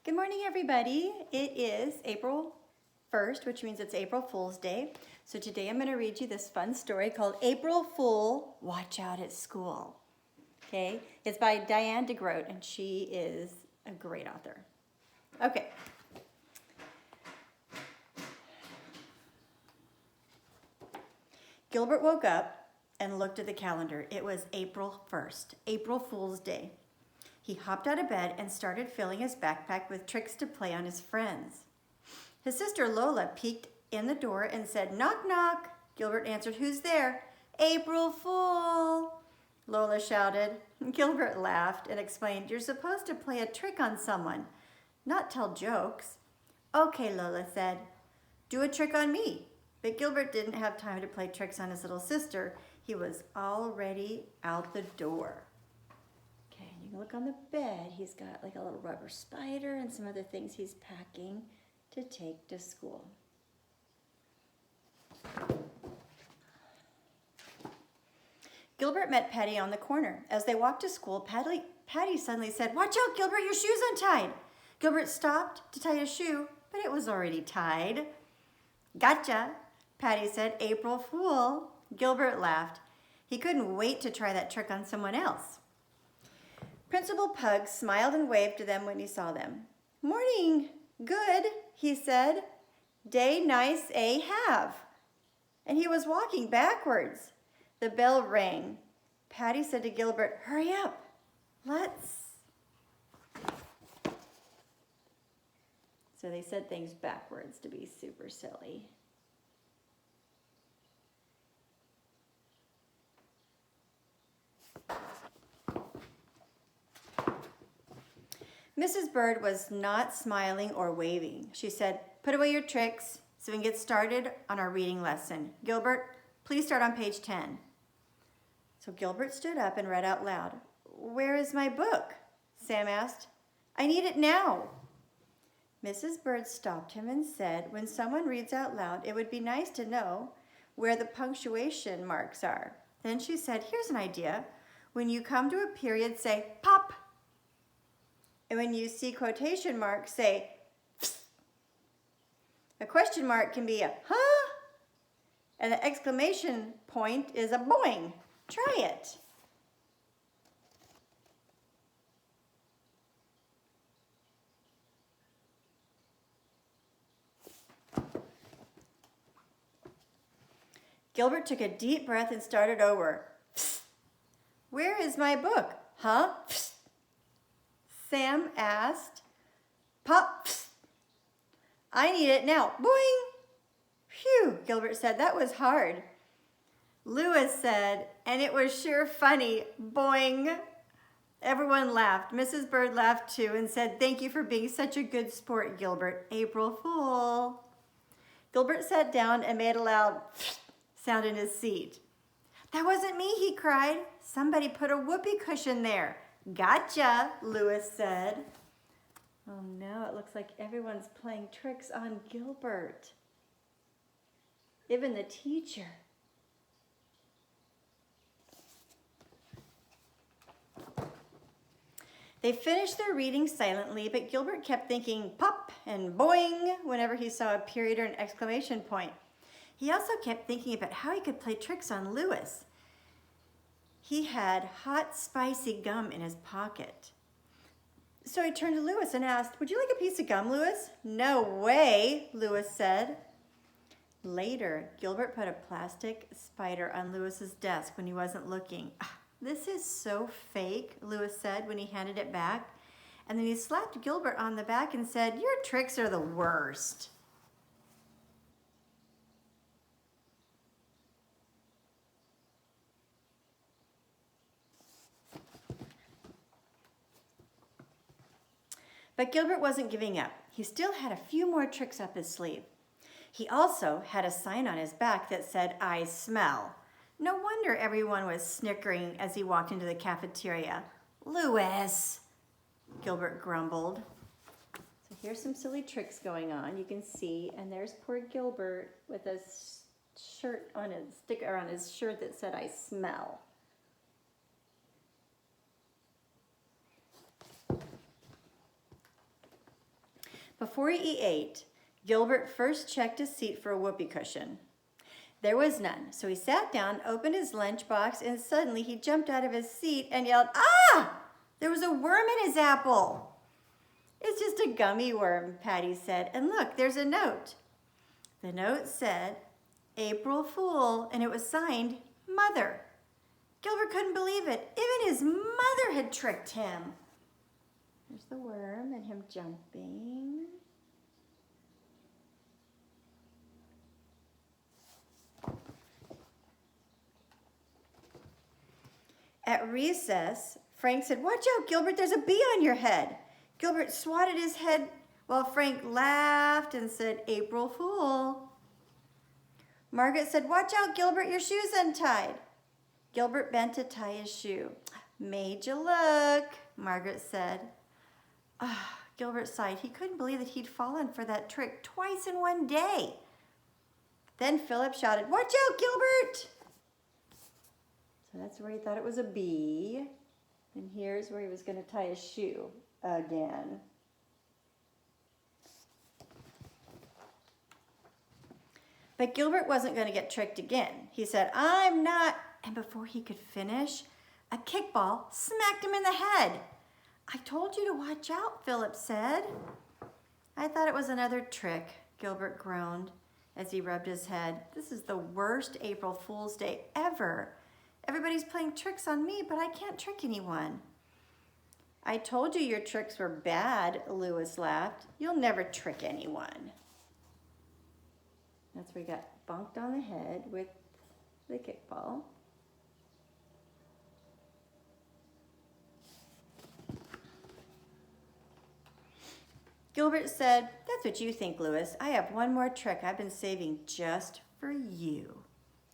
Good morning, everybody. It is April 1st, which means it's April Fool's Day. So today I'm going to read you this fun story called April Fool, Watch Out at School. Okay, it's by Diane DeGroat, and she is a great author. Okay. Gilbert woke up and looked at the calendar. It was April 1st, April Fool's Day. He hopped out of bed and started filling his backpack with tricks to play on his friends. His sister Lola peeked in the door and said, "Knock, knock." Gilbert answered, "Who's there?" "April Fool," Lola shouted. Gilbert laughed and explained, "You're supposed to play a trick on someone, not tell jokes." "Okay," Lola said, "do a trick on me." But Gilbert didn't have time to play tricks on his little sister. He was already out the door. Okay, you can look on the bed. He's got like a little rubber spider and some other things he's packing to take to school. Gilbert met Patty on the corner. As they walked to school, Patty suddenly said, "Watch out, Gilbert, your shoe's untied." Gilbert stopped to tie his shoe, but it was already tied. "Gotcha," Patty said. "April Fool." Gilbert laughed. He couldn't wait to try that trick on someone else. Principal Pug smiled and waved to them when he saw them. "Morning, good," he said. "Day nice, have." And he was walking backwards. The bell rang. Patty said to Gilbert, "Hurry up, let's." So they said things backwards to be super silly. Mrs. Bird was not smiling or waving. She said, "Put away your tricks so we can get started on our reading lesson. Gilbert, please start on page 10. So Gilbert stood up and read out loud. "Where is my book?" Sam asked. "I need it now." Mrs. Bird stopped him and said, "When someone reads out loud, it would be nice to know where the punctuation marks are." Then she said, "Here's an idea. When you come to a period, say pop. And when you see quotation marks, say psst. A question mark can be a huh? And an exclamation point is a boing. Try it." Gilbert took a deep breath and started over. "Psst. Where is my book? Huh? Psst." Sam asked. "Pop. Psst. I need it now. Boing." "Phew," Gilbert said, "that was hard." Lewis said, "And it was sure funny. Boing." Everyone laughed. Mrs. Bird laughed too and said, "Thank you for being such a good sport, Gilbert. April Fool." Gilbert sat down and made a loud sound in his seat. "That wasn't me," he cried. "Somebody put a whoopee cushion there." "Gotcha," Lewis said. Oh no, it looks like everyone's playing tricks on Gilbert. Even the teacher. They finished their reading silently, but Gilbert kept thinking pop and boing whenever he saw a period or an exclamation point. He also kept thinking about how he could play tricks on Lewis. He had hot, spicy gum in his pocket. So he turned to Lewis and asked, "Would you like a piece of gum, Lewis?" "No way," Lewis said. Later, Gilbert put a plastic spider on Lewis's desk when he wasn't looking. "This is so fake," Lewis said when he handed it back. And then he slapped Gilbert on the back and said, "Your tricks are the worst." But Gilbert wasn't giving up. He still had a few more tricks up his sleeve. He also had a sign on his back that said, "I smell." No wonder everyone was snickering as he walked into the cafeteria. "Lewis," Gilbert grumbled. So here's some silly tricks going on. You can see, and there's poor Gilbert with a shirt on his sticker on his shirt that said, "I smell." Before he ate, Gilbert first checked his seat for a whoopee cushion. There was none, so he sat down, opened his lunchbox, and suddenly he jumped out of his seat and yelled, "Ah! There was a worm in his apple." "It's just a gummy worm," Patty said, "and look, there's a note." The note said, "April Fool," and it was signed, "Mother." Gilbert couldn't believe it. Even his mother had tricked him. There's the worm and him jumping. At recess, Frank said, "Watch out, Gilbert, there's a bee on your head." Gilbert swatted his head while Frank laughed and said, "April Fool." Margaret said, "Watch out, Gilbert, your shoe's untied." Gilbert bent to tie his shoe. "Made you look," Margaret said. Gilbert sighed. He couldn't believe that he'd fallen for that trick twice in one day. Then Philip shouted, "Watch out, Gilbert!" So that's where he thought it was a bee. And here's where he was going to tie his shoe again. But Gilbert wasn't going to get tricked again. He said, "I'm not," and before he could finish, a kickball smacked him in the head. "I told you to watch out," Philip said. "I thought it was another trick," Gilbert groaned as he rubbed his head. "This is the worst April Fool's Day ever. Everybody's playing tricks on me, but I can't trick anyone." "I told you your tricks were bad," Lewis laughed. "You'll never trick anyone." That's where he got bonked on the head with the kickball. Gilbert said, "That's what you think, Lewis. I have one more trick I've been saving just for you."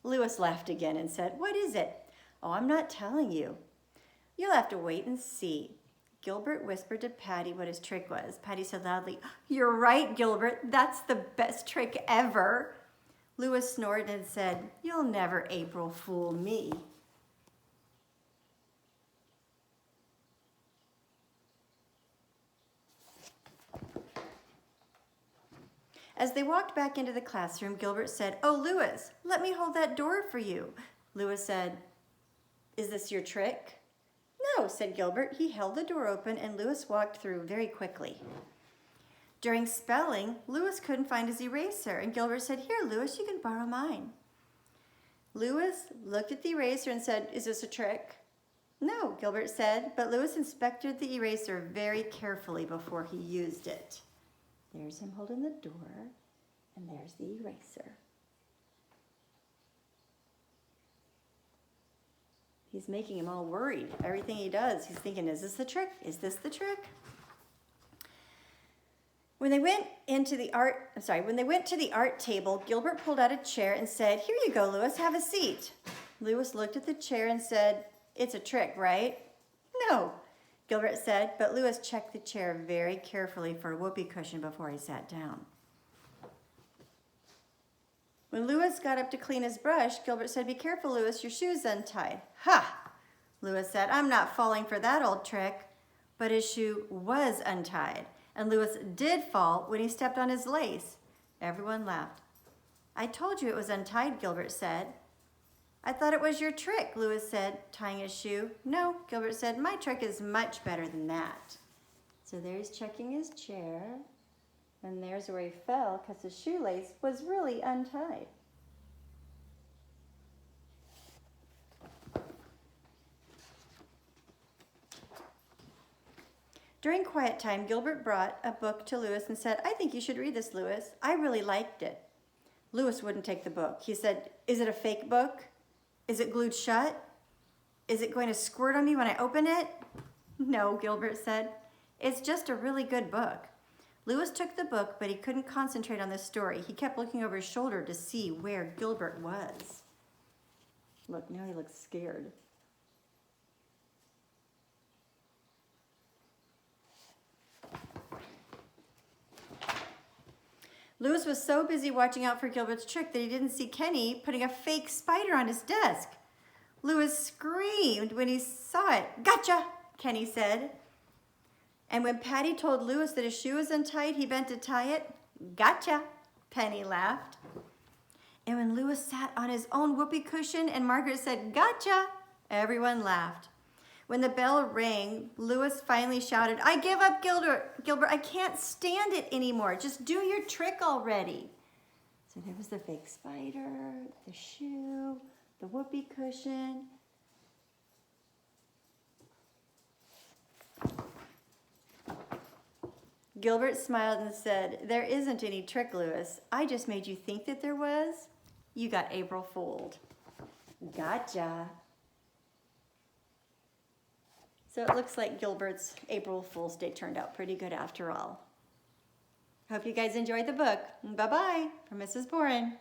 Lewis laughed again and said, "What is it?" "Oh, I'm not telling you. You'll have to wait and see." Gilbert whispered to Patty what his trick was. Patty said loudly, "You're right, Gilbert. That's the best trick ever." Lewis snorted and said, "You'll never April Fool me." As they walked back into the classroom, Gilbert said, "Oh, Lewis, let me hold that door for you." Lewis said, "Is this your trick?" "No," said Gilbert. He held the door open and Lewis walked through very quickly. During spelling, Lewis couldn't find his eraser and Gilbert said, "Here, Lewis, you can borrow mine." Lewis looked at the eraser and said, "Is this a trick?" "No," Gilbert said, but Lewis inspected the eraser very carefully before he used it. There's him holding the door, and there's the eraser. He's making him all worried. Everything he does, he's thinking, is this the trick? Is this the trick? When they went to the art table, Gilbert pulled out a chair and said, "Here you go, Lewis, have a seat." Lewis looked at the chair and said, "It's a trick, right?" "No," Gilbert said, but Lewis checked the chair very carefully for a whoopee cushion before he sat down. When Lewis got up to clean his brush, Gilbert said, "Be careful, Lewis, your shoe's untied." "Ha!" Lewis said, "I'm not falling for that old trick." But his shoe was untied, and Lewis did fall when he stepped on his lace. Everyone laughed. "I told you it was untied," Gilbert said. "I thought it was your trick," Lewis said, tying his shoe. "No," Gilbert said, "my trick is much better than that." So there's checking his chair, and there's where he fell because his shoelace was really untied. During quiet time, Gilbert brought a book to Lewis and said, "I think you should read this, Lewis. I really liked it." Lewis wouldn't take the book. He said, "Is it a fake book? Is it glued shut? Is it going to squirt on me when I open it?" "No," Gilbert said. "It's just a really good book." Lewis took the book, but he couldn't concentrate on the story. He kept looking over his shoulder to see where Gilbert was. Look, now he looks scared. Lewis was so busy watching out for Gilbert's trick that he didn't see Kenny putting a fake spider on his desk. Lewis screamed when he saw it. "Gotcha," Kenny said. And when Patty told Louis that his shoe was untied, he bent to tie it. Gotcha, Penny laughed. And when Louis sat on his own whoopee cushion and Margaret said, gotcha, everyone laughed. When the bell rang, Louis finally shouted, I give up, Gilbert. I can't stand it anymore. Just do your trick already. So there was the fake spider, the shoe, the whoopee cushion. Gilbert smiled and said, there isn't any trick, Louis. I just made you think that there was. You got April fooled. Gotcha. So it looks like Gilbert's April Fool's Day turned out pretty good after all. Hope you guys enjoyed the book. Bye-bye from Mrs. Borin.